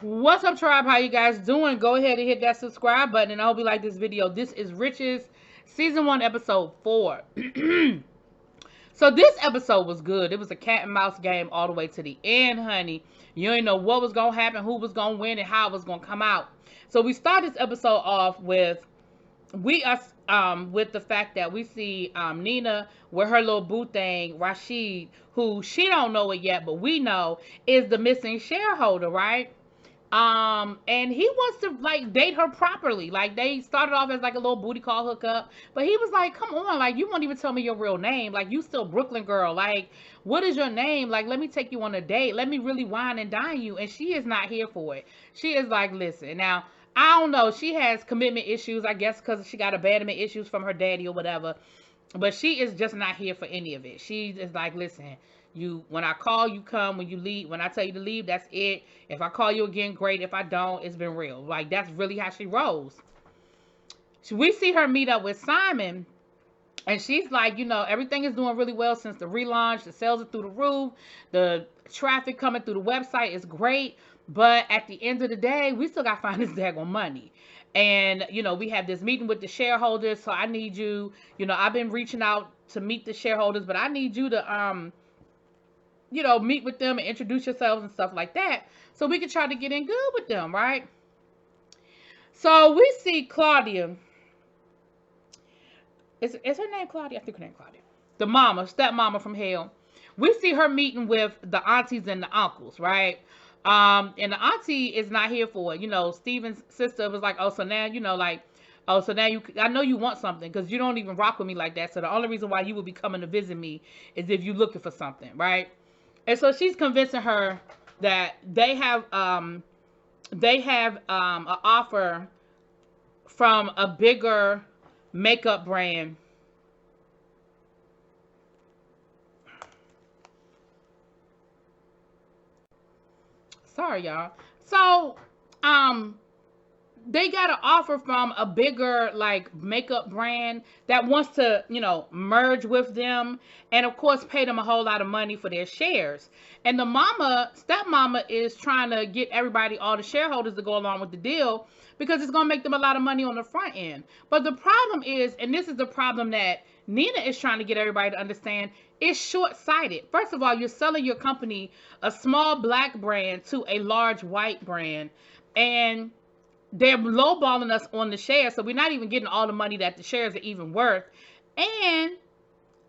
What's up, tribe? How you guys doing? Go ahead and hit that subscribe button, and I hope you like this video. This is Rich's season 1, episode 4. So this episode was good. It was a cat and mouse game all the way to the end, honey. You didn't know what was gonna happen, who was gonna win, and how it was gonna come out. So we start this episode off with with the fact that we see Nina with her little boo thing, Rashid, who she don't know it yet, but we know is the missing shareholder, right? And he wants to like date her properly. Like they started off as like a little booty call hookup, but he was like, "Come on, like you won't even tell me your real name. Like you still Brooklyn girl. Like what is your name? Like let me take you on a date. Let me really wine and dine you." And she is not here for it. She is like, "Listen, now I don't know. She has commitment issues, I guess, because she got abandonment issues from her daddy or whatever. But she is just not here for any of it. She is like, listen, when I call, you come. When you leave, when I tell you to leave, that's it. If I call you again, great. If I don't, it's been real. Like that's really how she rolls. So we see her meet up with Simon, and she's like, everything is doing really well since the relaunch. The sales are through the roof. The traffic coming through the website is great. But at the end of the day, we still got to find this daggone money. And, we have this meeting with the shareholders. So I need you, I've been reaching out to meet the shareholders, but I need you to, meet with them and introduce yourselves and stuff like that. So we can try to get in good with them, right? So we see Claudia. Is her name Claudia? I think her name Claudia. The mama, stepmama from hell. We see her meeting with the aunties and the uncles, right? And the auntie is not here for it. Steven's sister was like, oh, so now, so now I know you want something because you don't even rock with me like that. So the only reason why you would be coming to visit me is if you're looking for something, right? And so she's convincing her that they have an offer from a bigger makeup brand. Sorry, y'all. So, they got an offer from a bigger like makeup brand that wants to, merge with them and of course pay them a whole lot of money for their shares. And the stepmama is trying to get everybody, all the shareholders to go along with the deal because it's going to make them a lot of money on the front end. But the problem is, and this is the problem that Nina is trying to get everybody to understand, is short-sighted. First of all, you're selling your company, a small black brand, to a large white brand. And they're lowballing us on the shares, so we're not even getting all the money that the shares are even worth. And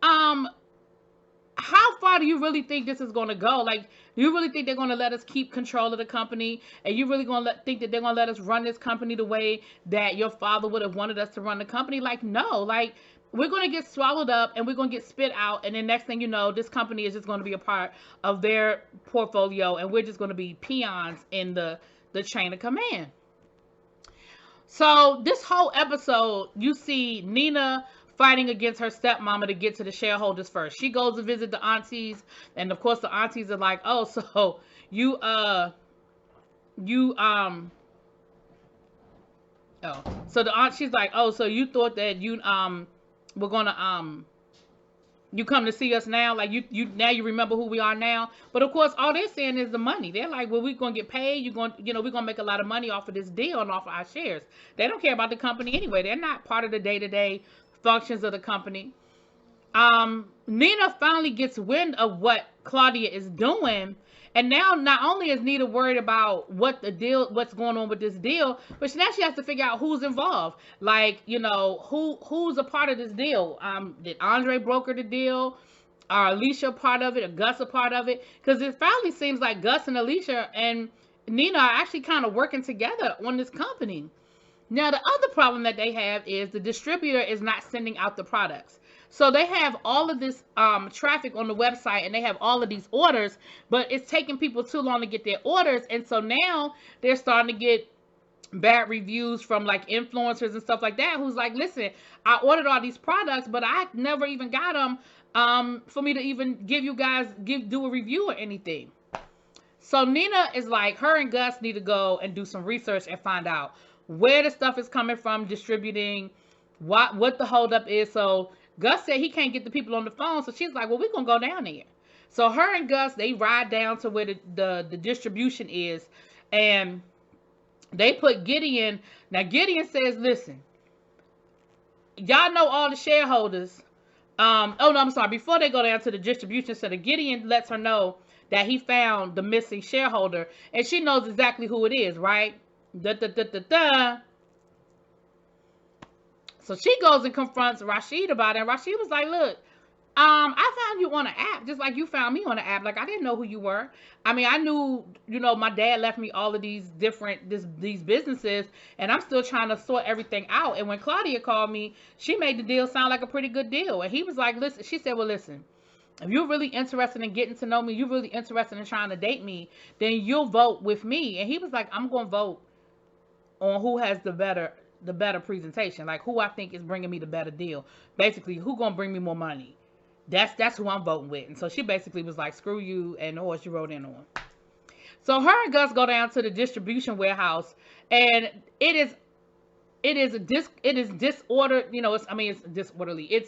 how far do you really think this is going to go? Like, do you really think they're going to let us keep control of the company? And you really going to think that they're going to let us run this company the way that your father would have wanted us to run the company? Like, no. Like, we're going to get swallowed up and we're going to get spit out. And then next thing you know, this company is just going to be a part of their portfolio. And we're just going to be peons in the chain of command. So this whole episode, you see Nina fighting against her stepmama to get to the shareholders first. She goes to visit the aunties, and of course the aunties are like, "Oh, so you oh." So the aunt, she's like, "Oh, so you thought that you were gonna you come to see us now, like you now you remember who we are now." But of course, all they're saying is the money. They're like, well, we're gonna get paid. We're gonna make a lot of money off of this deal and off of our shares. They don't care about the company anyway. They're not part of the day-to-day functions of the company. Nina finally gets wind of what Claudia is doing. And now, not only is Nina worried about what's going on with this deal, but now she has to figure out who's involved. Like, who's a part of this deal? Did Andre broker the deal? Are Alicia a part of it? Or Gus a part of it? Because it finally seems like Gus and Alicia and Nina are actually kind of working together on this company. Now, the other problem that they have is the distributor is not sending out the products. So they have all of this traffic on the website and they have all of these orders, but it's taking people too long to get their orders. And so now they're starting to get bad reviews from like influencers and stuff like that, who's like, listen, I ordered all these products, but I never even got them for me to even give you guys, do a review or anything. So Nina is like, her and Gus need to go and do some research and find out where the stuff is coming from, distributing, what the holdup is. So Gus said he can't get the people on the phone, so she's like, well, we're going to go down there. So her and Gus, they ride down to where the distribution is, And they put Gideon. Now Gideon says, listen, y'all know all the shareholders. Oh no, I'm sorry. Before they go down to the distribution center, Gideon lets her know that he found the missing shareholder, and she knows exactly who it is, right? Da, da, da, da, da. So she goes and confronts Rashid about it, and Rashid was like, look, I found you on an app, just like you found me on an app. Like, I didn't know who you were. I mean, I knew, my dad left me all of these these businesses, and I'm still trying to sort everything out. And when Claudia called me, she made the deal sound like a pretty good deal. And he was like, listen, she said, well, listen, if you're really interested in getting to know me, you're really interested in trying to date me, then you'll vote with me. And he was like, I'm going to vote on who has the better presentation, like who I think is bringing me the better deal. Basically, who gonna bring me more money? That's who I'm voting with. And so she basically was like, screw you and the horse you rode in on. So her and Gus go down to the distribution warehouse, and it is disordered. It's disorderly.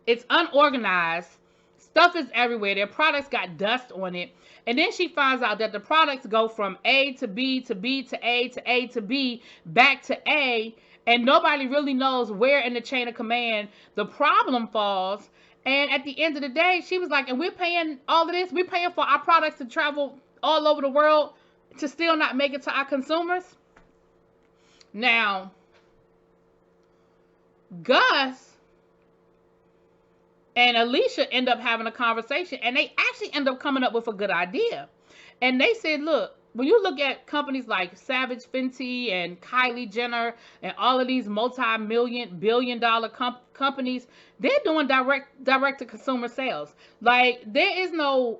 It's unorganized. Stuff is everywhere. Their products got dust on it. And then she finds out that the products go from A to B to B to A to A to B back to A. And nobody really knows where in the chain of command the problem falls. And at the end of the day, she was like, and we're paying all of this. We're paying for our products to travel all over the world to still not make it to our consumers. Now, Gus and Alicia end up having a conversation, and they actually end up coming up with a good idea. And they said, look, when you look at companies like Savage Fenty and Kylie Jenner and all of these multi-million, billion-dollar companies, they're doing direct-to-consumer sales. Like, there is no,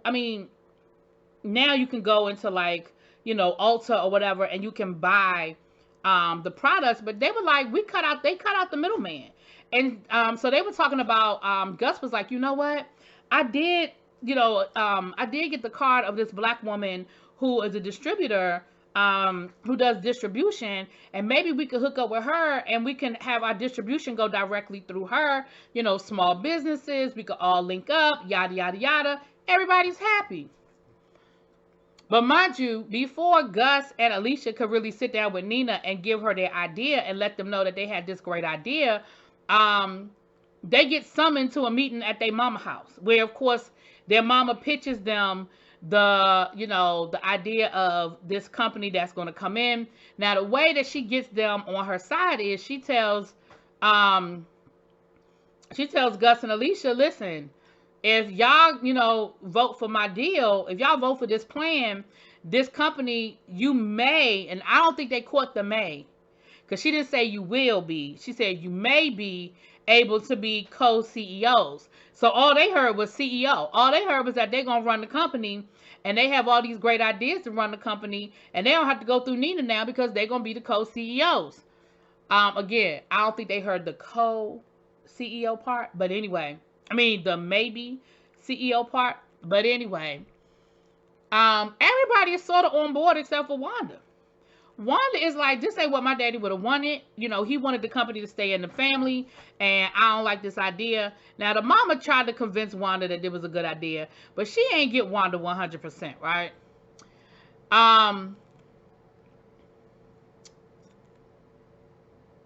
now you can go into like, Ulta or whatever, and you can buy the products, but they were like, they cut out the middleman. And so they were talking about, Gus was like, you know what? I did get the card of this black woman who is a distributor, who does distribution, and maybe we could hook up with her and we can have our distribution go directly through her, small businesses, we could all link up, yada, yada, yada. Everybody's happy. But mind you, before Gus and Alicia could really sit down with Nina and give her their idea and let them know that they had this great idea, they get summoned to a meeting at their mama house, where of course their mama pitches them the idea of this company that's going to come in. Now, the way that she gets them on her side is she tells Gus and Alicia, listen, if y'all, vote for my deal, if y'all vote for this plan, this company, you may, and I don't think they caught the may, because she didn't say you will be. She said you may be able to be co-CEOs. So all they heard was CEO. All they heard was that they're going to run the company, and they have all these great ideas to run the company, and they don't have to go through Nina now because they're going to be the co-CEOs. Again, I don't think they heard the co-CEO part, but anyway. The maybe CEO part, but anyway. Everybody is sort of on board except for Wanda. Wanda is like, this ain't what my daddy would have wanted. He wanted the company to stay in the family, and I don't like this idea. Now, the mama tried to convince Wanda that it was a good idea, but she ain't get Wanda 100%, right?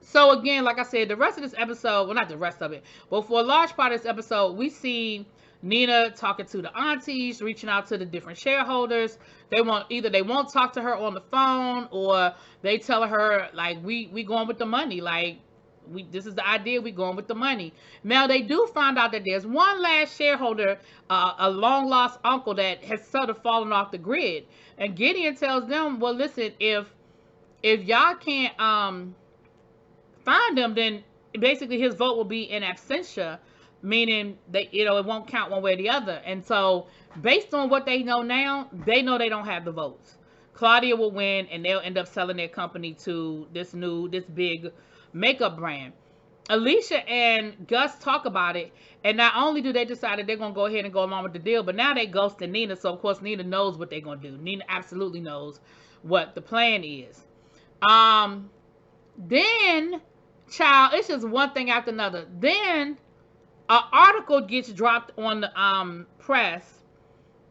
So again, like I said, the rest of this episode, well, not the rest of it, but for a large part of this episode, we see Nina talking to the aunties, reaching out to the different shareholders. They won't talk to her on the phone, or they tell her like, we going with the money. Like, this is the idea, we going with the money. Now, they do find out that there's one last shareholder, a long lost uncle that has sort of fallen off the grid. And Gideon tells them, well, listen, if y'all can't find him, then basically his vote will be in absentia, meaning that it won't count one way or the other. And so based on what they know now, they know they don't have the votes. Claudia will win, and they'll end up selling their company to this big makeup brand. Alicia and Gus talk about it, and not only do they decide that they're going to go ahead and go along with the deal, but now they ghosted Nina, so of course Nina knows what they're going to do. Nina absolutely knows what the plan is. Then, child, it's just one thing after another. Then an article gets dropped on the press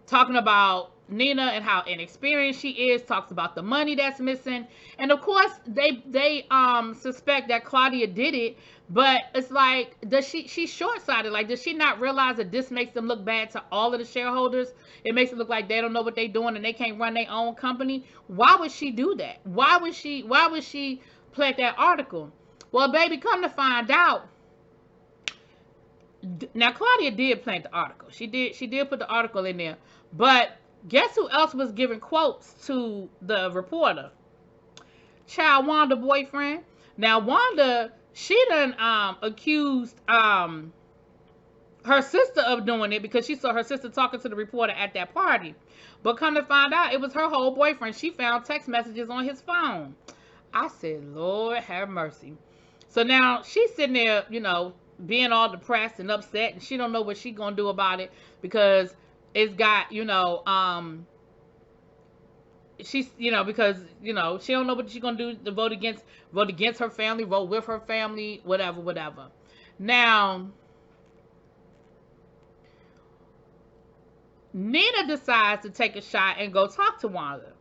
talking about Nina and how inexperienced she is, talks about the money that's missing. And of course, they suspect that Claudia did it, but it's like, she's short-sighted. Like, does she not realize that this makes them look bad to all of the shareholders? It makes it look like they don't know what they're doing and they can't run their own company. Why would she do that? Why would she plant that article? Well, baby, come to find out, now Claudia did plant the article. She did put the article in there. But guess who else was giving quotes to the reporter? Child, Wanda boyfriend. Now Wanda, she done accused her sister of doing it because she saw her sister talking to the reporter at that party. But come to find out, it was her whole boyfriend. She found text messages on his phone. I said, Lord have mercy. So now she's sitting there, you know, being all depressed and upset, and she don't know what she gonna do about it because it's got, you know, she's, you know, because, you know, she don't know what she's gonna do to vote against her family, vote with her family, whatever. Now, Nina decides to take a shot and go talk to Wanda,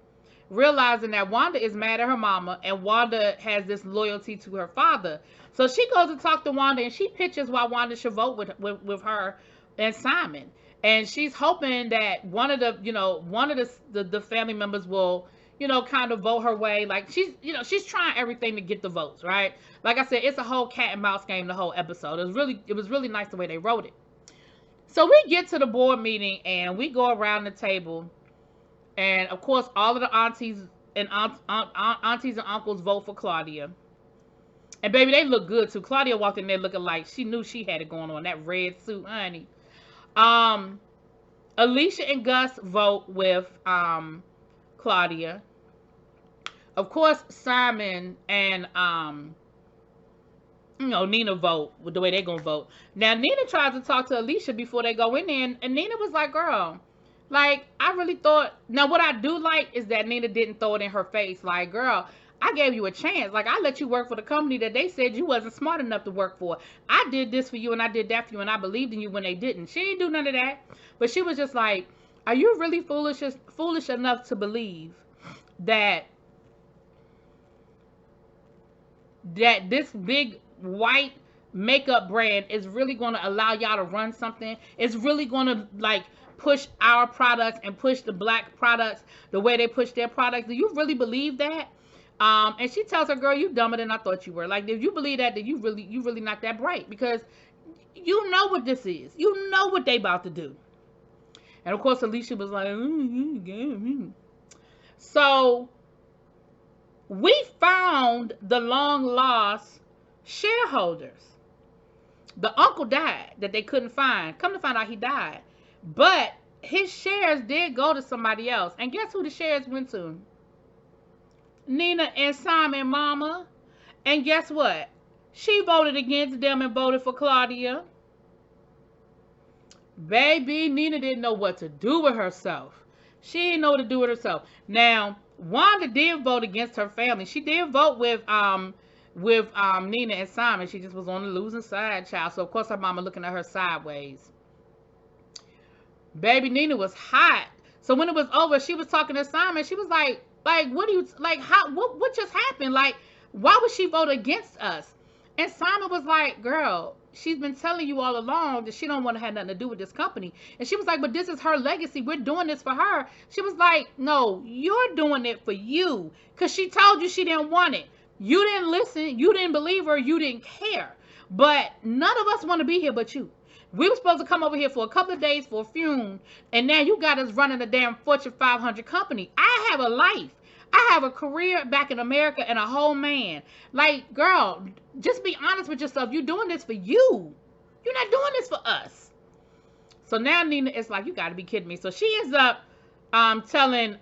realizing that Wanda is mad at her mama and Wanda has this loyalty to her father. So she goes to talk to Wanda and she pitches why Wanda should vote with her and Simon. And she's hoping that one of the family members will, you know, kind of vote her way. Like, she's trying everything to get the votes, right? Like I said, it's a whole cat and mouse game the whole episode. It was really nice the way they wrote it. So we get to the board meeting and we go around the table. And of course, all of the aunties and uncles vote for Claudia. And baby, they look good too. Claudia walked in there looking like she knew she had it going on. That red suit, honey. Alicia and Gus vote with Claudia. Of course, Simon and Nina vote with the way they're gonna vote. Now Nina tried to talk to Alicia before they go in there, and Nina was like, girl, like, I really thought, now what I do like is that Nina didn't throw it in her face. Like, girl, I gave you a chance. Like, I let you work for the company that they said you wasn't smart enough to work for. I did this for you and I did that for you and I believed in you when they didn't. She didn't do none of that. But she was just like, are you really foolish enough to believe that this big white makeup brand is really going to allow y'all to run something? It's really going to, like, push our products and push the black products the way they push their products? Do you really believe that? And she tells her, girl, you dumber than I thought you were. Like, if you believe that, then you really not that bright, because you know what this is. You know what they about to do. And of course, Alicia was like, So we found the long lost shareholders. The uncle died that they couldn't find. Come to find out, he died. But his shares did go to somebody else. And guess who the shares went to? Nina and Simon mama. And guess what? She voted against them and voted for Claudia. Baby, Nina didn't know what to do with herself. She didn't know what to do with herself. Now, Wanda did vote against her family. She did vote with Nina and Simon. She just was on the losing side, child. So of course her mama looking at her sideways. Baby, Nina was hot. So when it was over, she was talking to Simon. She was like, what do you, like, how, what just happened? Like, why would she vote against us? And Simon was like, girl, she's been telling you all along that she don't want to have nothing to do with this company. And she was like, but this is her legacy. We're doing this for her. She was like, no, you're doing it for you. Because she told you she didn't want it. You didn't listen. You didn't believe her. You didn't care. But none of us want to be here but you. We were supposed to come over here for a couple of days for a funeral, and now you got us running a damn Fortune 500 company. I have a life. I have a career back in America and a whole man. Like, girl, just be honest with yourself. You're doing this for you. You're not doing this for us. So now Nina is like, you got to be kidding me. So she ends up telling,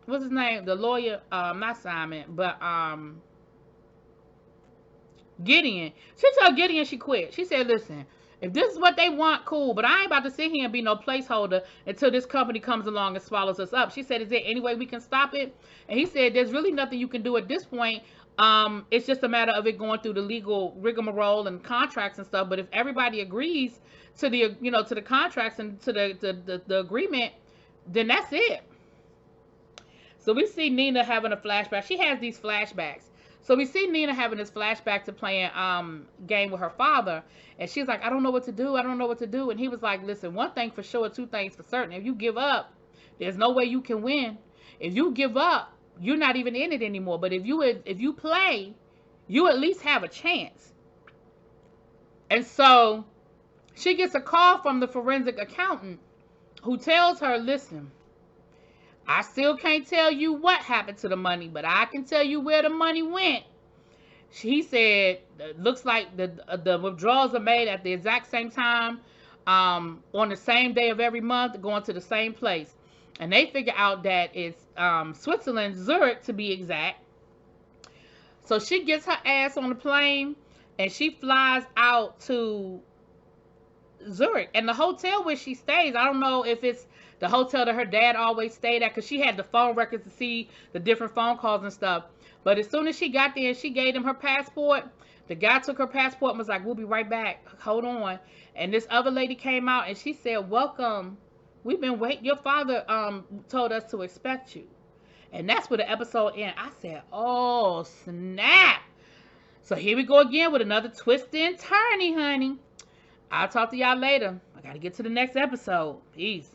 what's his name? The lawyer, not Simon, but Gideon. She told Gideon she quit. She said, listen, if this is what they want, cool, but I ain't about to sit here and be no placeholder until this company comes along and swallows us up. She said, is there any way we can stop it? And he said, there's really nothing you can do at this point It's just a matter of it going through the legal rigmarole and contracts and stuff. But if everybody agrees to the, you know, to the contracts and to the agreement, then that's it. So we see Nina having a flashback. She has these flashbacks. So we see Nina having this flashback to playing game with her father, and she's like, I don't know what to do. I don't know what to do. And he was like, listen, one thing for sure, two things for certain. If you give up, there's no way you can win. If you give up, you're not even in it anymore. But if you play, you at least have a chance. And so she gets a call from the forensic accountant who tells her, listen, I still can't tell you what happened to the money, but I can tell you where the money went. He said, looks like the withdrawals are made at the exact same time, on the same day of every month, going to the same place. And they figure out that it's Switzerland, Zurich to be exact. So she gets her ass on the plane and she flies out to Zurich. And the hotel where she stays, I don't know if it's the hotel that her dad always stayed at, because she had the phone records to see the different phone calls and stuff. But as soon as she got there and she gave him her passport, the guy took her passport and was like, we'll be right back. Hold on. And this other lady came out and she said, welcome. We've been waiting. Your father told us to expect you. And that's where the episode ended. I said, oh, snap. So here we go again with another twist and turny, honey. I'll talk to y'all later. I got to get to the next episode. Peace.